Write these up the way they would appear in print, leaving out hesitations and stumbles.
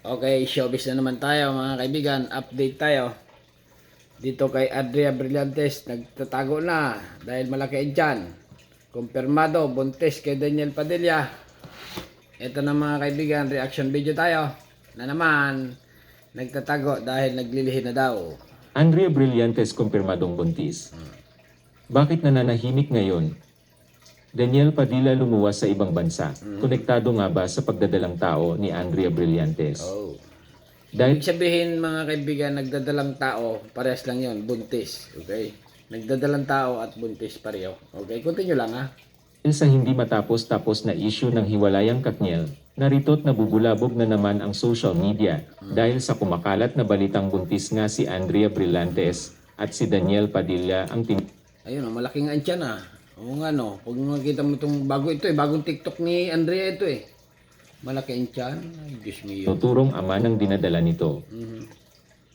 Okay, showbiz na naman tayo mga kaibigan. Update tayo. Dito kay Adria Brillantes, nagtatago na dahil malaki ang tiyan. Kumpirmado, buntis kay Daniel Padilla. Ito na mga kaibigan, reaction video tayo. Na naman, nagtatago dahil naglilihi na daw. Andrea Brillantes kumpirmadong buntis. Bakit nananahimik ngayon? Daniel Padilla lumuwas sa ibang bansa. Konektado nga ba sa pagdadalang tao ni Andrea Brillantes? Oh. Dahil Ibig sabihin mga kaibigan, nagdadalang tao, parehas lang yon, buntis. Okay? Nagdadalang tao at buntis pareho. Okay, continue lang ha. sa hindi matapos-tapos na issue ng hiwalayang Katniel, narito't nabubulabog na naman ang social media dahil sa kumakalat na balitang buntis nga si Andrea Brillantes at si Daniel Padilla ang Ayun, malaking antyan ah. Oo nga no, pag makita mo itong bago ito bagong TikTok ni Andrea ito eh. Malaki antyan. Ay, Diyos mio. tuturong ama ng dinadala nito.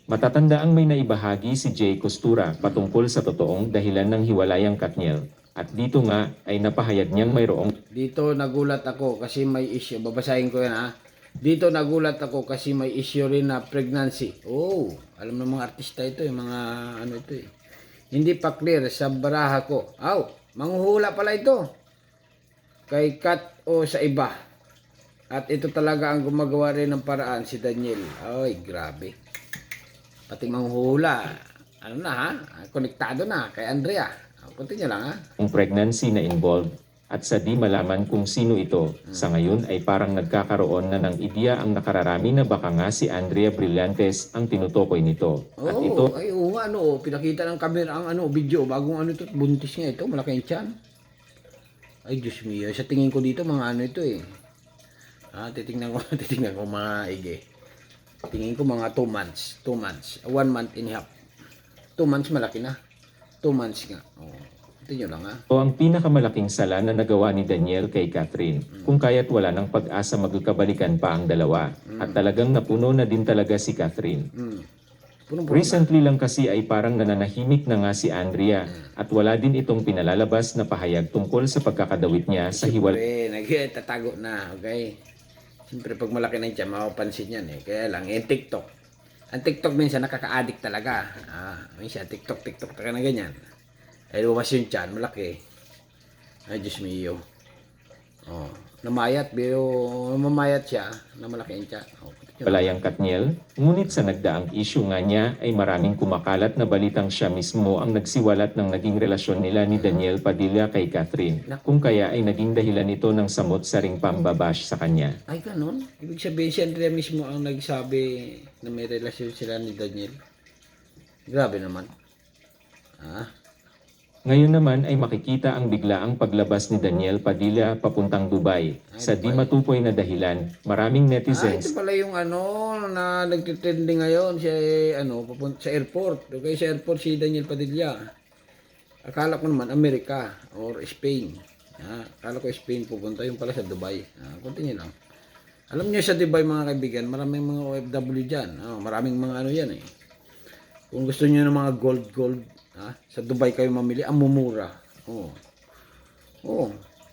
Matatanda ang may naibahagi si Jay Costura patungkol sa totoong dahilan ng hiwalayang Katniel. At dito nga ay napahayag niyang mayroong Dito nagulat ako kasi may issue. Babasahin ko yan ha. Dito nagulat ako kasi may issue rin na pregnancy. Oh, alam ng mga artista ito, yung mga ano ito eh. Hindi pa clear sa baraha ko. Aw, manghuhula pala ito. Kay Kat o sa iba. At ito talaga ang gumagawa rin ng paraan si Daniel. Ay, grabe. Pati manghuhula. Ano na ha? Konektado na kay Andrea. Continue lang ha. pregnancy na involved at sa di malaman kung sino ito, sa ngayon ay parang nagkakaroon na ng ideya ang nakararami na baka nga si Andrea Brillantes ang tinutukoy nito. At ito Ay, oo nga, ano, pinakita ng camera ang ano, video, bagong ano ito, buntis nga ito, malaki yung tiyan. Ay, Diyos mio, sa tingin ko dito, mga ano ito eh. Titingnan ko, titingnan ko mga ige. Tingin ko mga 2 months, 1 month and a half. 2 months malaki na. 2 months nga. Oh, ito nyo lang ha. ito ang pinakamalaking sala na nagawa ni Daniel kay Catherine, kung kaya't wala ng pag-asa magkabalikan pa ang dalawa. At talagang napuno na din talaga si Catherine. Punong-puno Recently lang kasi ay parang nananahimik na nga si Andrea at wala din itong pinalalabas na pahayag tungkol sa pagkakadawit niya sa hiwalay. Siyempre, nagtatago na, okay? Siyempre, pag malaki na siya, mapapansin yan eh. Kaya lang, TikTok. Ang TikTok minsan nakaka-addict talaga. Minsan, TikTok talaga na ganyan. Ay, lumas yung tiyan, malaki. Ay, Diyos mio. Oh, namayat, pero mamayat siya, na malaki yung tiyan. Oh, Hiwalayang Katniel, ngunit sa nagdaang issue nga niya ay maraming kumakalat na balitang siya mismo ang nagsiwalat ng naging relasyon nila ni Daniel Padilla kay Catherine, kung kaya ay naging dahilan ito ng samot-saring pambabash sa kanya. Ay, ganun? Ibig sabihin, si Andrea mismo ang nagsabi na may relasyon sila ni Daniel. Grabe naman. Ngayon naman ay makikita ang biglaang paglabas ni Daniel Padilla papuntang Dubai. Sa di matukoy na dahilan, maraming netizens Ito pala yung ano na nagtitrending ngayon si ano papunta sa airport. Okay, sa airport si Daniel Padilla. Akala ko naman Amerika or Spain. Akala ko Spain pupunta, yung pala sa Dubai. Continue lang. Alam niyo sa Dubai mga kaibigan, maraming mga OFW diyan. Maraming mga ano yan eh. Kung gusto niyo ng mga gold, sa Dubai kayo mamili, ang mumura.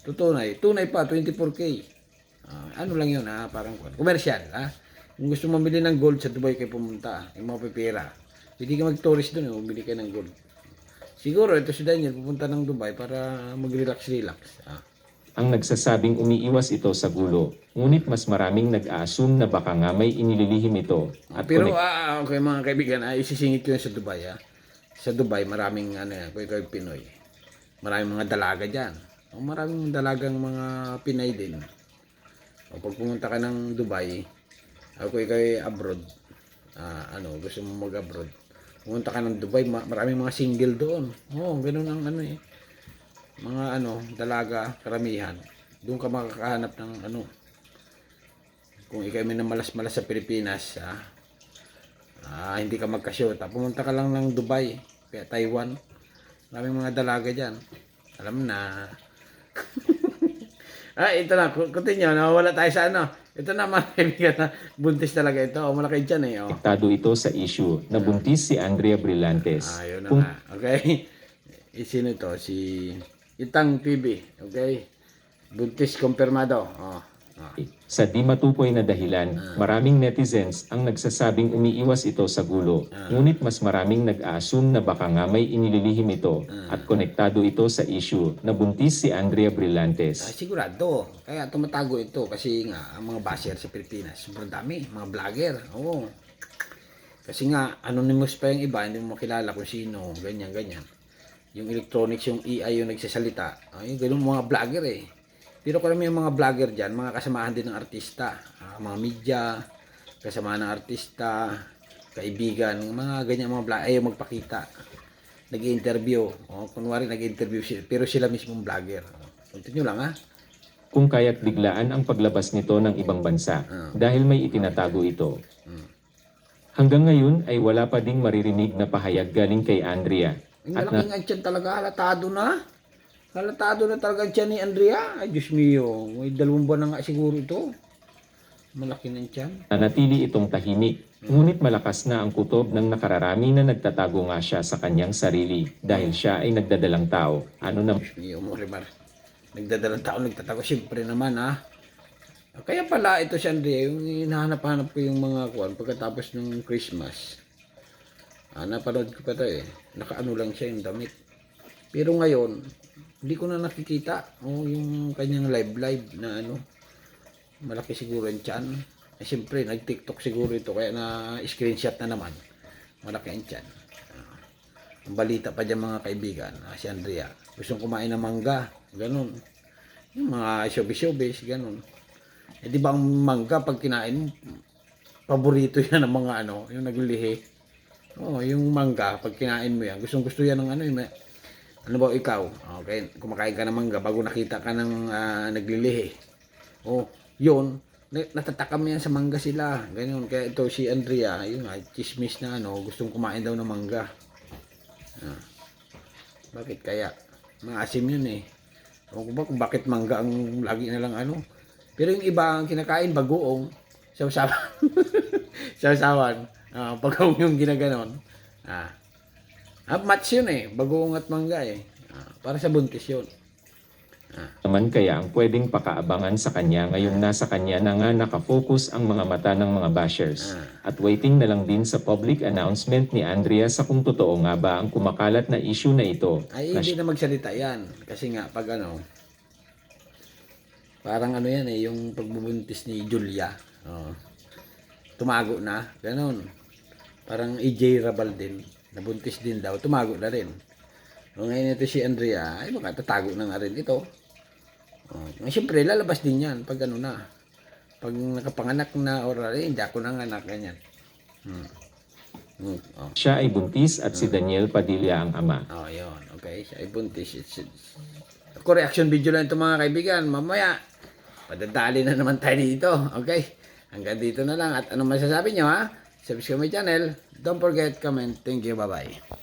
Tunay pa 24K. Ano lang 'yun parang commercial, Kung gusto mamili ng gold sa Dubai kayo pumunta, yung mga pipera. Hindi ka mag-tourist doon, bumili kayo ng gold. Siguro ito si Daniel pupunta ng Dubai para mag-relax. ang nagsasabing umiiwas ito sa gulo. Ngunit mas maraming nag-assume na baka nga may inililihim ito. At Pero okay mga kaibigan, isisingit ko yun sa Dubai. Sa Dubai maraming koy Pinoy. Maraming mga dalaga diyan. Maraming dalagang mga Pinay din. Pag pumunta ka ng Dubai, koy abroad, gusto mo mag-abroad. Pumunta ka ng Dubai, maraming mga single doon. Ganoon ang mga dalaga, karamihan. Doon ka makakahanap ng kung ikaw may namalas-malas sa Pilipinas, hindi ka magkasyota, pumunta ka lang ng Dubai, kaya Taiwan. Maraming mga dalaga dyan. Alam na. Ito na, continue, nawawala tayo sa Ito na mga kaibigan na buntis talaga ito. Malaki dyan eh. konektado ito sa issue na buntis si Andrea Brillantes. Yun na nga. Okay? Sino ito? Si Itang TV. Okay? Buntis kumpirmado. Sa di matukoy na dahilan, maraming netizens ang nagsasabing umiiwas ito sa gulo. Ngunit mas maraming nag-a-assume na baka nga may inililihim ito at konektado ito sa issue na buntis si Andrea Brillantes. Sigurado. Kaya tumatago ito kasi nga ang mga basher sa Pilipinas, sobrang dami, mga vlogger. Oo. Kasi nga anonymous pa yung iba, hindi mo makilala kung sino, ganyan ganyan. Yung electronics, yung AI yung nagsasalita. Ay, ganun mga vlogger eh. Pero karami yung mga vlogger dyan, mga kasamahan din ng artista. Mga media, kasama ng artista, kaibigan, mga ganyan mga vlogger, ayaw magpakita. Nag-i-interview. Kunwari nag-i-interview sila, pero sila mismong vlogger. Punto nyo lang ha. Kung kaya't biglaan ang paglabas nito ng ibang bansa dahil may itinatago ito. Hanggang ngayon ay wala pa ding maririnig na pahayag galing kay Andrea. Ang At malaking ang tiyan talaga, halatado na. Halatado na talaga ang tiyan ni Andrea. Ay, Diyos mio, may 2 buwan na nga siguro ito. Malaki ng tiyan. nanatili itong tahimik. Ngunit malakas na ang kutob ng nakararami na nagtatago nga siya sa kanyang sarili dahil siya ay nagdadalang tao. Ano na Diyos mio, Morimar. Nagdadalang tao, nagtatago. Siyempre naman ha. Kaya pala ito si Andrea, yung hinahanap-hanap ko yung mga kuwan pagkatapos ng Christmas. Napanood ko pa to eh. Nakaano lang siya yung damit. Pero ngayon, hindi ko na nakikita. Yung kanyang live na ano. Malaki siguro yung tiyan. Siyempre, nag-TikTok siguro ito. Kaya na-screenshot na naman. Malaki yung tiyan. Ang balita pa dyan mga kaibigan. Si Andrea. Gustong kumain ng mangga. Ganun. Yung mga showbiz, ganun. Di ba ang mangga pag kinain mo, paborito yan ng mga ano, yung naglilihi. Yung mangga, pag kinain mo yan, gustong-gusto yan ng ano, ano ba ikaw? Okay, kumakain ka ng mangga bago nakita ka ng naglilihi. Yun, natatakam yan sa mangga sila. Ganyan, kaya ito si Andrea, yung chismis na ano, gustong kumain daw ng mangga. Bakit kaya? Maasim yun eh. Ewan ko ba kung bakit mangga ang lagi na lang ano. Pero yung iba ang kinakain, bagoong, sausawan. Sausawan. Bagoong yung ginaganon. Match yun eh. Bagoong at mangga eh. Para sa buntis yun. naman kaya ang pwedeng pakaabangan sa kanya ngayong nasa kanya na nga nakafocus ang mga mata ng mga bashers. At waiting na lang din sa public announcement ni Andrea sa kung totoo nga ba ang kumakalat na issue na ito. Ay, hindi na magsalita yan. Kasi nga, pag ano, parang ano yan eh, yung pagbubuntis ni Julia. Tumago na, ganon. Parang EJ Rabal din, nabuntis din daw, tumago na rin. Ngayon ito si Andrea, ay baka tatago na nga rin ito. Siyempre, lalabas din yan pag ano na. Pag nakapanganak na or hindi ako nanganak, ganyan. Siya ay buntis at si Daniel Padilla ang ama. Yun. Okay, siya ay buntis. Ako, reaction video lang ito mga kaibigan. Mamaya, padadali na naman tayo dito. Okay? Hanggang dito na lang. At anong masasabi nyo ha? Subscribe my channel. Don't forget, comment. Thank you. Bye-bye.